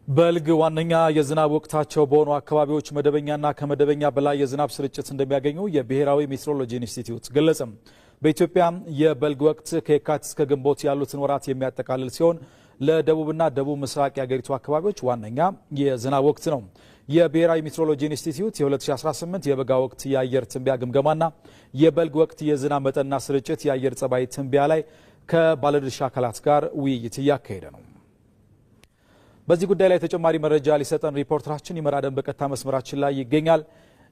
በልግ ዋነኛ የዝናብ ወቅታቸው በሆኑ አካባቢዎች መደበኛና ከመደበኛ በላይ የዝናብ ስርጭት እንደሚያገኙ የብሔራዊ ሜትሮሎጂ ኢንስቲትዩት ገለጸ። በኢትዮጵያ የበልግ ወቅት ከየካቲት እስከ ግንቦት ያሉትን ወራት የሚያጠቃልል ሲሆን ለደቡብና ደቡብ ምስራቅ የአገሪቱ አካባቢዎች ዋነኛ የዝናብ ወቅት ነው። የብሔራዊ ሜትሮሎጂ ኢንስቲትዩት የ2018 የበጋ ወቅት የአየር ትንበያ ግምገማና የበልግ ወቅት የዝናብ መጠንና ስርጭት የአየር ጸባይ ትንበያ ላይ ከባለድርሻ አካላት ጋር ውይይት እያካሄደ ነው። በዚህ ጉዳይ ላይ ተጨማሪ መረጃ ሊሰጠን ሪፖርተራችን ይመር አደም በቀጥታ መስመራችን ላይ ይገኛል።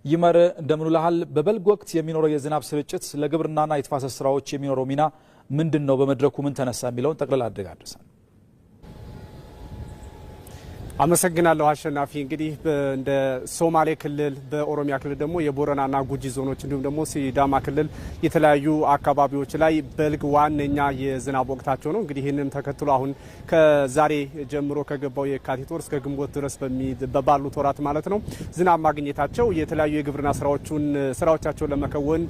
ይመር እንደምን ውለሃል? በበልግ ወቅት የሚኖረው የዝናብ ስርጭት ለግብርናና የተፋሰስ ስራዎች የሚኖረው ሚና ምንድነው? በመድረኩ ምን ተነሳ የሚለውን ጠቅላላ አድርገህ አድርሰን። አመሰግናለሁ አሸናፊ። እንግዲህ እንደ ሶማሌ ክልል በኦሮሚያ ክልል ደግሞ የቦረናና ጉጂ ዞኖች እንዲሁም ደግሞ ሲዳማ ክልል የተለያዩ አካባቢዎች ላይ በልግ ዋነኛ የዝናብ ወቅታቸው ነው። እንግዲህ ይህንን ተከትሎ አሁን ከዛሬ ጀምሮ ከገባው የካቲት ወር እስከ ግንቦት ድረስ ባሉት ወራት ማለት ነው ዝናብ ማግኘታቸው የተለያዩ የግብርና ስራዎቻቸውን ለመከወን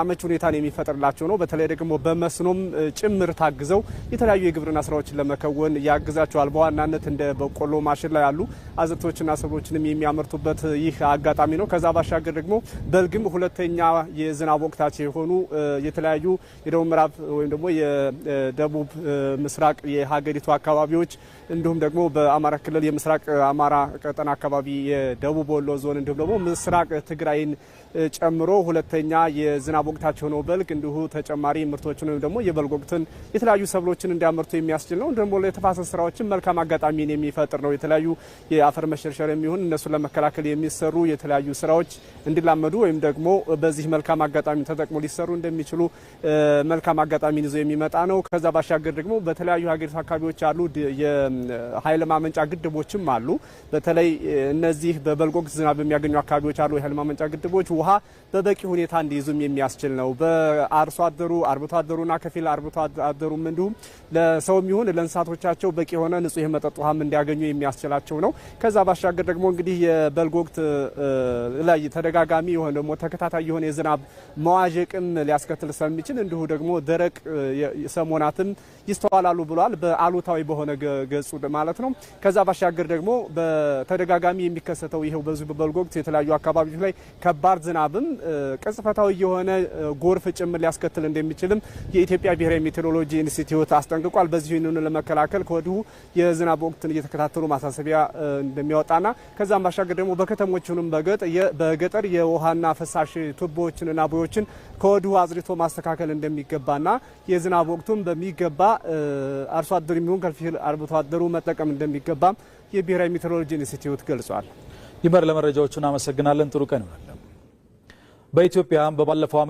አመች ሁኔታን የሚፈጥርላቸው ነው። በተለይ ደግሞ በመስኖም ጭምር ታግዘው የተለያዩ የግብርና ስራዎችን ለመከወን ያግዛቸዋል። በዋናነት እንደ በቆሎ ማሽን ላይ ያሉ አዝርቶችና ሰብሎችንም የሚያመርቱበት ይህ አጋጣሚ ነው። ከዛ ባሻገር ደግሞ በልግም ሁለተኛ የዝናብ ወቅታቸው የሆኑ የተለያዩ የደቡብ ምዕራብ ወይም ደግሞ የደቡብ ምስራቅ የሀገሪቱ አካባቢዎች እንዲሁም ደግሞ በአማራ ክልል የምስራቅ አማራ ቀጠና አካባቢ የደቡብ ወሎ ዞን እንዲሁም ደግሞ ምስራቅ ትግራይን ጨምሮ ሁለተኛ የዝናብ ወቅታቸው ነው በልግ። እንዲሁ ተጨማሪ ምርቶችን ወይም ደግሞ የበልግ ወቅትን የተለያዩ ሰብሎችን እንዲያመርቱ የሚያስችል ነው። ደግሞ ለተፋሰስ ስራዎችን መልካም አጋጣሚን የሚፈጥር ነው። የተለያዩ የአፈር መሸርሸር የሚሆን እነሱን ለመከላከል የሚሰሩ የተለያዩ ስራዎች እንዲላመዱ ወይም ደግሞ በዚህ መልካም አጋጣሚ ተጠቅሞ ሊሰሩ እንደሚችሉ መልካም አጋጣሚን ይዞ የሚመጣ ነው። ከዛ ባሻገር ደግሞ በተለያዩ ሀገሪቱ አካባቢዎች ያሉ የኃይል ማመንጫ ግድቦችም አሉ። በተለይ እነዚህ በበልግ ወቅት ዝናብ የሚያገኙ አካባቢዎች አሉ የኃይል ማመንጫ ግድቦች ውሃ በበቂ ሁኔታ እንዲይዙም የሚያስችል ነው። በአርሶ አደሩ አርብቶ አደሩና ከፊል አርብቶ አደሩም እንዲሁም ለሰውም ይሁን ለእንስሳቶቻቸው በቂ የሆነ ንጹህ የመጠጥ ውሃም እንዲያገኙ የሚያስችላቸው ነው። ከዛ ባሻገር ደግሞ እንግዲህ የበልግ ወቅት ላይ ተደጋጋሚ የሆነ ደግሞ ተከታታይ የሆነ የዝናብ መዋዠቅም ሊያስከትል ስለሚችል እንዲሁ ደግሞ ደረቅ ሰሞናትም ይስተዋላሉ ብሏል። በአሉታዊ በሆነ ገጹ ማለት ነው። ከዛ ባሻገር ደግሞ በተደጋጋሚ የሚከሰተው ይሄው በዚህ በበልግ ወቅት የተለያዩ አካባቢዎች ላይ ከባድ ዝናብም ቅጽበታዊ የሆነ ጎርፍ ጭምር ሊያስከትል እንደሚችልም የኢትዮጵያ ብሔራዊ ሜትሮሎጂ ኢንስቲትዩት አስጠንቅቋል። በዚህን ለመከላከል ከወዲሁ የዝናብ ወቅትን እየተከታተሉ ማሳሰቢያ እንደሚያወጣና ከዛም ባሻገር ደግሞ በከተሞችንም በገጠር የውሃና ፍሳሽ ቱቦዎችንና ቦዮችን ከወዲሁ አዝርቶ ማስተካከል እንደሚገባና የዝናብ ወቅቱን በሚገባ አርሶ አደሩ የሚሆን ከፊል አርብቶ አደሩ መጠቀም እንደሚገባም የብሔራዊ ሜትሮሎጂ ኢንስቲትዩት ገልጿል። ይመር ለመረጃዎቹ እናመሰግናለን። ጥሩ ቀን ይሁንልን። በኢትዮጵያ በባለፈው